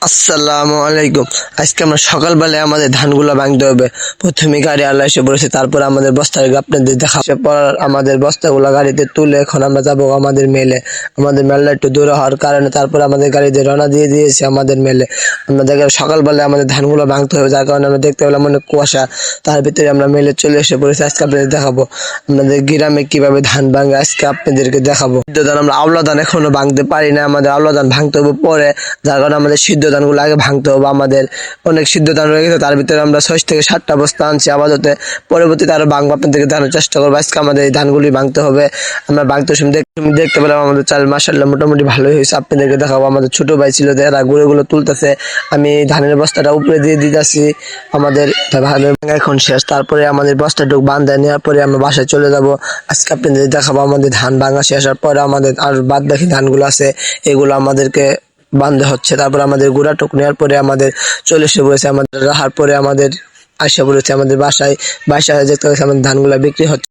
আসসালামু আলাইকুম। আজকে আমরা সকালবেলায় আমাদের ধানগুলো ভাঙতে হবে। প্রথমে গাড়ি আল্লাহ এসে পড়েছে, তারপর আমাদের বস্তাগুলো আপনাদের দেখাবো। পর আমাদের বস্তাগুলো গাড়িতে তুলে এখন আমরা যাবো আমাদের মেলে। আমাদের মেলা একটু দূরে হওয়ার কারণে তারপর আমাদের গাড়িতে রওনা দিয়ে দিয়েছে আমাদের মেলে। আমরা দেখে সকালবেলায় আমাদের ধানগুলো ভাঙতে হবে, যার কারণে আমরা দেখতে পেলাম অনেক কুয়াশা। তার ভিতরে আমরা মেলে চলে এসে পড়েছি। আজকে আপনাদের দেখাবো আমাদের গ্রামে কিভাবে ধান ভাঙে, আজকে আপনাদেরকে দেখাবো। সিদ্ধ ধান আমরা আওলা ধান এখনো ভাঙতে পারি না, আমাদের আওলা ধান ভাঙতে হবে পরে, যার কারণে আমাদের সিদ্ধ ধানগুলো আগে ভাঙতে হবে। আমাদের অনেক সিদ্ধ ধান রয়ে গেছে, তার ভিতরে আমরা 6 থেকে 7টা বস্তা আনছি আপাতত। পরবর্তীতে আরো ভাঙবো, আপনাদেরকে দেখানোর চেষ্টা করবো। আজকে আমাদের এই ধানগুলি ভাঙতে হবে। আমরা ভাঙতে সময় দেখতে পেলাম আমাদের চাল মাশাআল্লাহ মোটামুটি ভালোই হয়েছে। আপনাদেরকে দেখাবো আমাদের ছোট ভাই ছিল, এরা গুঁড়ো তুলতেছে, আমি ধানের বস্তাটা উপরে দিয়ে দিতেছি। আমাদের ধানের ভাঙা এখন শেষ, তারপরে আমাদের বস্তাটুকু বান্ধায় নেওয়ার পরে আমরা বাসায় চলে যাব। আজকে আপনাদের দেখাবো আমাদের ধান ভাঙা শেষ হওয়ার পরে আমাদের আর বাদ বাকি ধানগুলো আছে, এগুলো আমাদেরকে বান্ধে হচ্ছে। তারপর আমাদের গুঁড়া টুক নেওয়ার পরে আমাদের চলে এসে পড়েছে, আমাদের রাহার পরে আমাদের আসা পড়েছে আমাদের বাসায়। বাসায় দেখতে পাচ্ছি আমাদের ধানগুলা বিক্রি হচ্ছে।